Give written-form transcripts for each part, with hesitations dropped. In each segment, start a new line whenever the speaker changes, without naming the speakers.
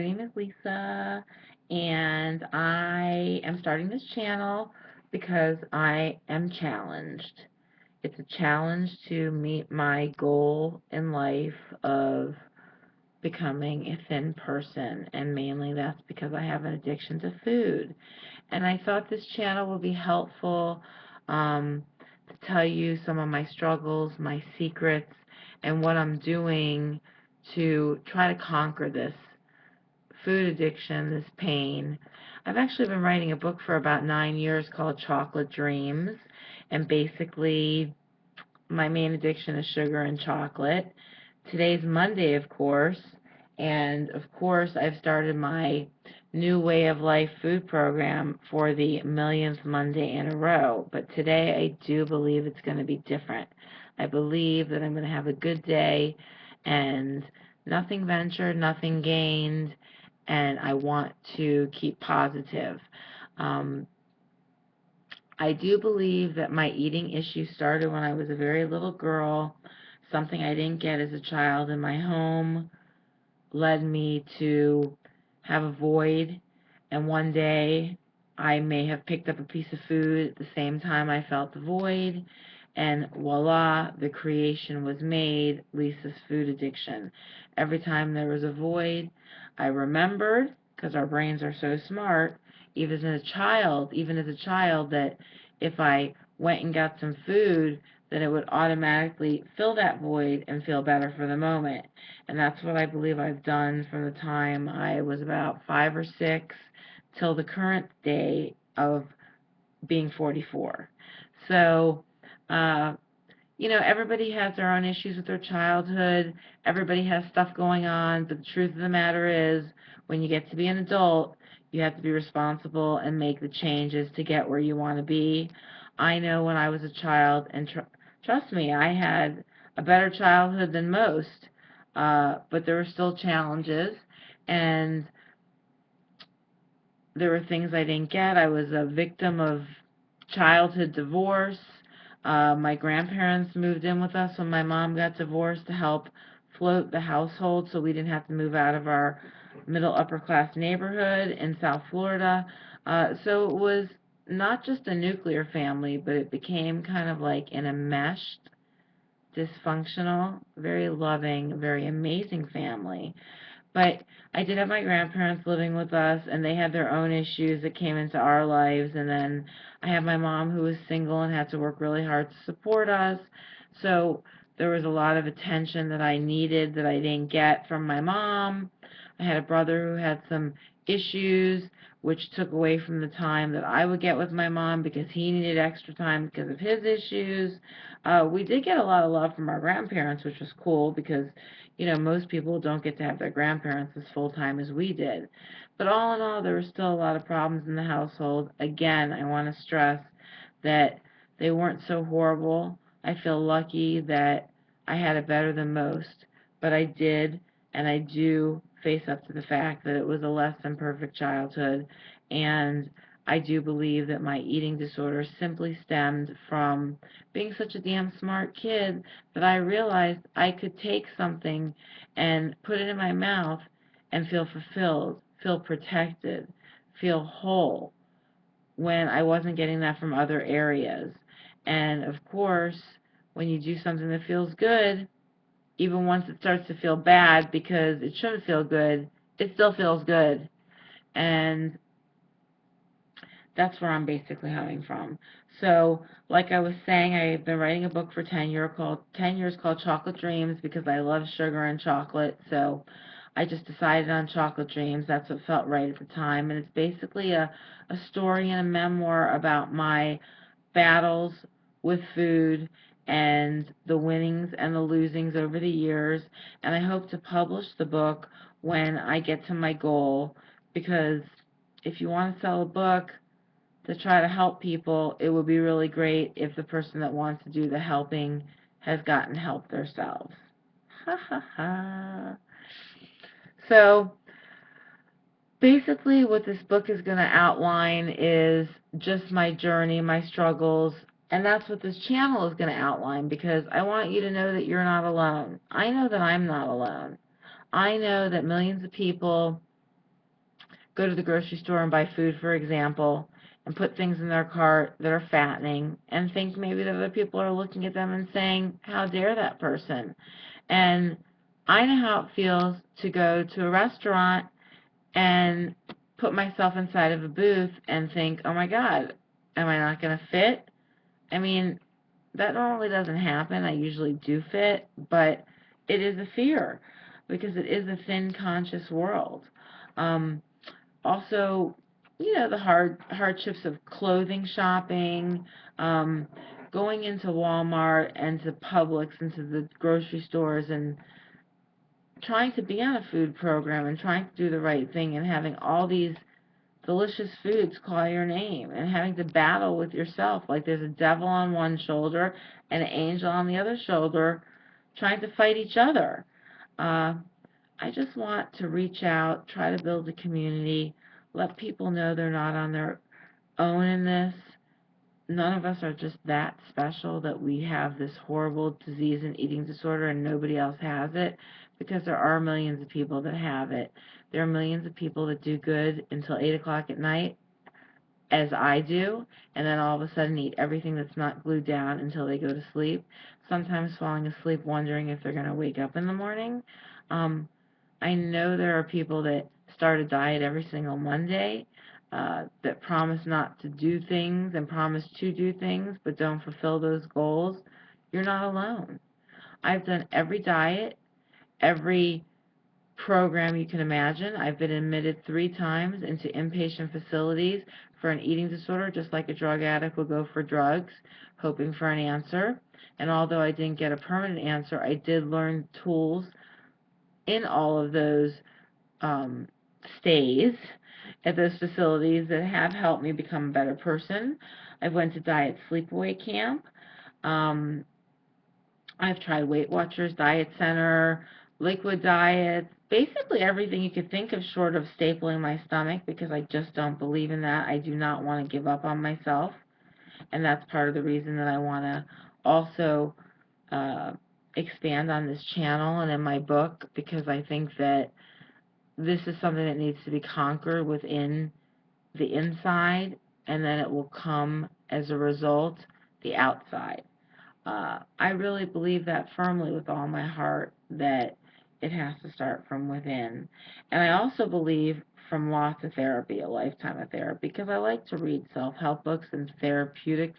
My name is Lisa, and I am starting this channel because I am challenged. It's a challenge to meet my goal in life of becoming a thin person, and mainly that's because I have an addiction to food. And I thought this channel would be helpful to tell you some of my struggles, my secrets, and what I'm doing to try to conquer this food addiction, this pain. I've actually been writing a book for about 9 years called Chocolate Dreams, and basically my main addiction is sugar and chocolate. Today's Monday, of course, and of course I've started my new way of life food program for the millionth Monday in a row, but today I do believe it's going to be different. I believe that I'm going to have a good day and nothing ventured, nothing gained, and I want to keep positive. Um, I do believe that my eating issue started when I was a very little girl. Something I didn't get as a child in my home led me to have a void, and one day I may have picked up a piece of food at the same time I felt the void, and voila, the creation was made, Lisa's food addiction. Every time there was a void, I remembered, because our brains are so smart, even as a child, that if I went and got some food, then it would automatically fill that void and feel better for the moment. And that's what I believe I've done from the time I was about 5 or 6 till the current day of being 44. So, uh, everybody has their own issues with their childhood. Everybody has stuff going on, but the truth of the matter is, when you get to be an adult, you have to be responsible and make the changes to get where you want to be. I know when I was a child, and trust me, I had a better childhood than most, but there were still challenges, and there were things I didn't get. I was a victim of childhood divorce. My grandparents moved in with us when my mom got divorced to help float the household so we didn't have to move out of our middle upper class neighborhood in South Florida. So it was not just a nuclear family, but it became kind of like an enmeshed, dysfunctional, very loving, very amazing family. But I did have my grandparents living with us, and they had their own issues that came into our lives. And then I had my mom who was single and had to work really hard to support us. So there was a lot of attention that I needed that I didn't get from my mom. I had a brother who had some issues, which took away from the time that I would get with my mom because he needed extra time because of his issues. We did get a lot of love from our grandparents, which was cool because most people don't get to have their grandparents as full-time as we did. But all in all, there were still a lot of problems in the household. Again, I want to stress that they weren't so horrible. I feel lucky that I had it better than most, but I did, and I do face up to the fact that it was a less than perfect childhood, and I do believe that my eating disorder simply stemmed from being such a damn smart kid that I realized I could take something and put it in my mouth and feel fulfilled, feel protected, feel whole when I wasn't getting that from other areas. And of course, when you do something that feels good, even once it starts to feel bad because it shouldn't feel good, it still feels good. And that's where I'm basically coming from. So, like I was saying, I've been writing a book for 10 years called Chocolate Dreams because I love sugar and chocolate. So, I just decided on Chocolate Dreams. That's what felt right at the time, and it's basically a story and a memoir about my battles with food and the winnings and the losings over the years. And I hope to publish the book when I get to my goal, because if you want to sell a book to try to help people, it would be really great if the person that wants to do the helping has gotten help themselves. Ha ha ha. So basically what this book is going to outline is just my journey, my struggles, and that's what this channel is going to outline, because I want you to know that you're not alone. I know that I'm not alone. I know that millions of people go to the grocery store and buy food, for example, and put things in their cart that are fattening, and think maybe that other people are looking at them and saying, how dare that person? And I know how it feels to go to a restaurant and put myself inside of a booth and think, oh my God, am I not going to fit? I mean, that normally doesn't happen. I usually do fit, but it is a fear because it is a thin, conscious world. Um, Also, the hardships of clothing shopping, um, going into Walmart and to Publix and to the grocery stores and trying to be on a food program and trying to do the right thing and having all these delicious foods call your name and having to battle with yourself like there's a devil on one shoulder and an angel on the other shoulder trying to fight each other. Uh, I just want to reach out, try to build a community, let people know they're not on their own in this. None of us are just that special that we have this horrible disease and eating disorder and nobody else has it, because there are millions of people that have it. There are millions of people that do good until 8 o'clock at night, as I do, and then all of a sudden eat everything that's not glued down until they go to sleep, sometimes falling asleep wondering if they're going to wake up in the morning. Um, I know there are people that start a diet every single Monday, that promise not to do things and promise to do things but don't fulfill those goals. You're not alone. I've done every diet, every program you can imagine. I've been admitted 3 times into inpatient facilities for an eating disorder, just like a drug addict will go for drugs, hoping for an answer. And although I didn't get a permanent answer, I did learn tools in all of those um, stays at those facilities that have helped me become a better person. I went to diet sleepaway camp. Um, I've tried Weight Watchers, Diet Center, liquid diets, basically everything you could think of short of stapling my stomach, because I just don't believe in that. I do not want to give up on myself, and that's part of the reason that I want to also uh, expand on this channel and in my book, because I think that this is something that needs to be conquered within the inside, and then it will come as a result the outside. I really believe that firmly with all my heart, that it has to start from within. And I also believe from lots of therapy, a lifetime of therapy, because I like to read self-help books and therapeutic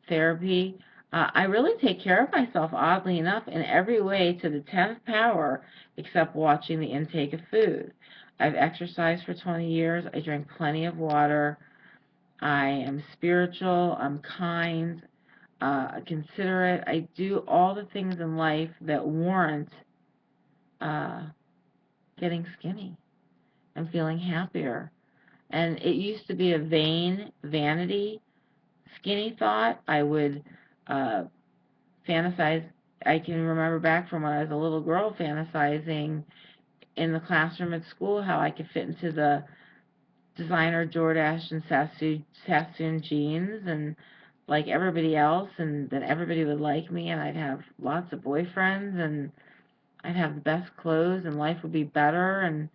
therapy. I really take care of myself, oddly enough, in every way to the 10th power, except watching the intake of food. I've exercised for 20 years. I drink plenty of water. I am spiritual. I'm kind, considerate. I do all the things in life that warrant uh, getting skinny and feeling happier. And it used to be a vain vanity skinny thought. I would uh, fantasize. I can remember back from when I was a little girl fantasizing in the classroom at school how I could fit into the designer Jordache and Sassoon jeans and like everybody else, and then everybody would like me, and I'd have lots of boyfriends, and I'd have the best clothes, and life would be better. And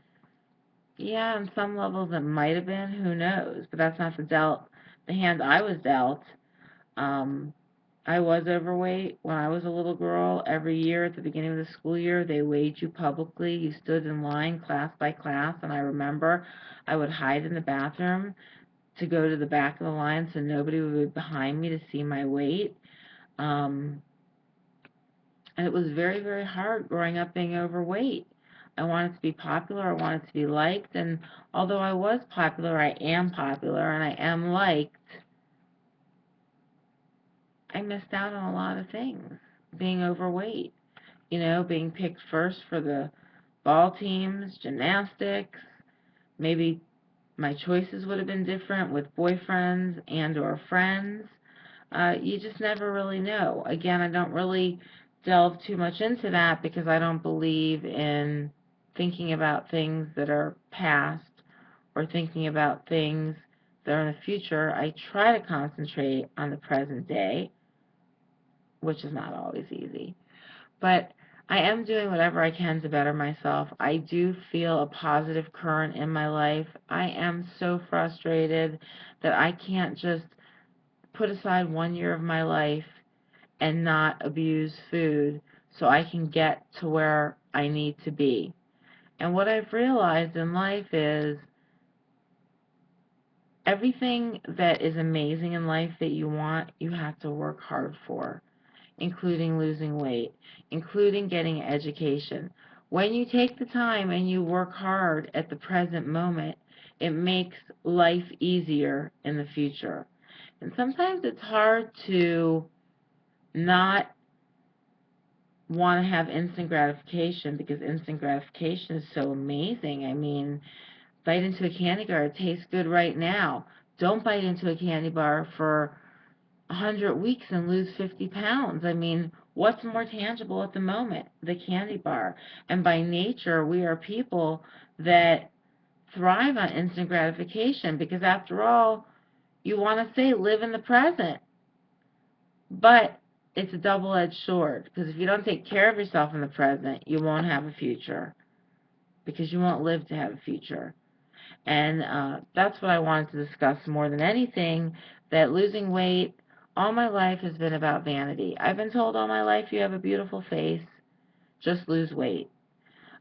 yeah, on some levels it might have been, who knows, but that's not the hand I was dealt. Um, I was overweight when I was a little girl. Every year at the beginning of the school year, they weighed you publicly. You stood in line class by class, and I remember I would hide in the bathroom to go to the back of the line so nobody would be behind me to see my weight. Um, and it was very, very hard growing up being overweight. I wanted to be popular. I wanted to be liked. And although I was popular, I am popular, and I am liked, I missed out on a lot of things being overweight. Being picked first for the ball teams, gymnastics. Maybe my choices would have been different with boyfriends and or friends. You just never really know. Again, I don't really delve too much into that because I don't believe in thinking about things that are past or thinking about things that are in the future. I try to concentrate on the present day, which is not always easy. But I am doing whatever I can to better myself. I do feel a positive current in my life. I am so frustrated that I can't just put aside 1 year of my life and not abuse food so I can get to where I need to be. And what I've realized in life is everything that is amazing in life that you want, you have to work hard for, including losing weight, including getting an education. When you take the time and you work hard at the present moment, it makes life easier in the future. And sometimes it's hard to not want to have instant gratification because instant gratification is so amazing. I mean, bite into a candy bar, it tastes good right now. Don't bite into a candy bar for 100 weeks and lose 50 pounds. I mean, what's more tangible at the moment? The candy bar. And by nature, we are people that thrive on instant gratification because, after all, you want to say live in the present. But it's a double-edged sword because if you don't take care of yourself in the present, you won't have a future because you won't live to have a future. And that's what I wanted to discuss more than anything, that losing weight all my life has been about vanity. I've been told all my life, you have a beautiful face, just lose weight.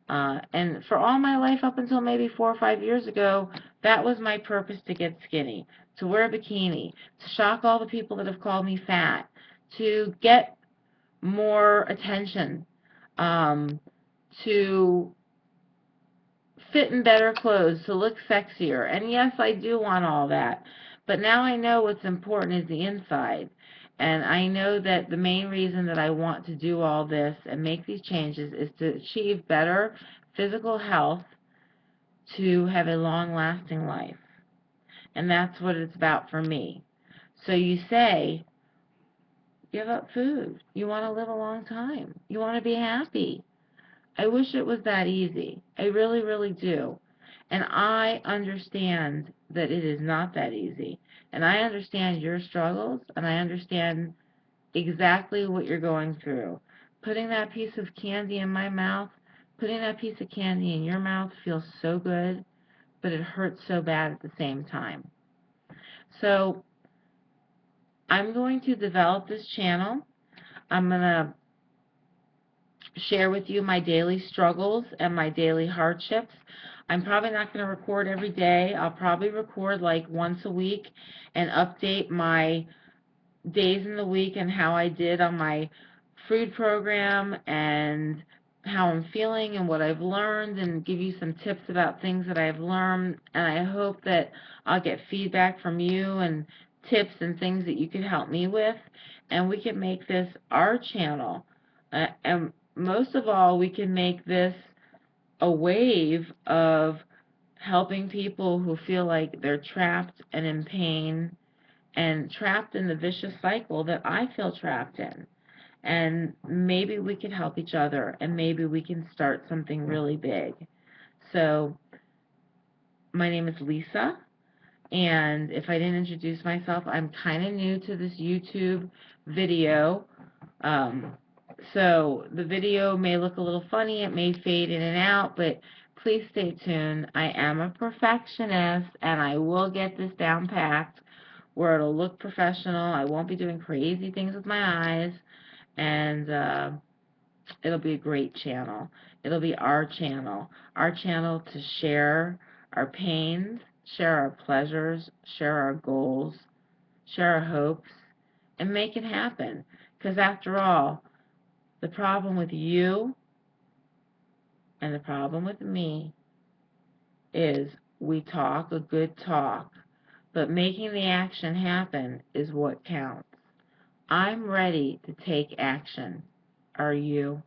And for all my life, up until maybe 4 or 5 years ago, that was my purpose, to get skinny, to wear a bikini, to shock all the people that have called me fat, to get more attention, um, to fit in better clothes, to look sexier. And yes, I do want all that. But now I know what's important is the inside. And I know that the main reason that I want to do all this and make these changes is to achieve better physical health, to have a long-lasting life. And that's what it's about for me. So you say, give up food. You want to live a long time. You want to be happy. I wish it was that easy. I really, really do. And I understand that it is not that easy. And I understand your struggles, and I understand exactly what you're going through. Putting that piece of candy in my mouth, putting that piece of candy in your mouth feels so good, but it hurts so bad at the same time. So I'm going to develop this channel. I'm going to share with you my daily struggles and my daily hardships. I'm probably not going to record every day. I'll probably record like once a week and update my days in the week and how I did on my food program and how I'm feeling and what I've learned, and give you some tips about things that I've learned. And I hope that I'll get feedback from you and tips and things that you can help me with, and we can make this our channel. And most of all, we can make this a wave of helping people who feel like they're trapped and in pain and trapped in the vicious cycle that I feel trapped in. And maybe we can help each other, and maybe we can start something really big. So my name is Lisa, and if I didn't introduce myself, I'm kind of new to this YouTube video. So the video may look a little funny, it may fade in and out, but please stay tuned. I am a perfectionist, and I will get this down packed where it'll look professional. I won't be doing crazy things with my eyes, and it'll be a great channel. It'll be our channel to share our pains, share our pleasures, share our goals, share our hopes, and make it happen. Because after all, the problem with you and the problem with me is we talk a good talk, but making the action happen is what counts. I'm ready to take action. Are you?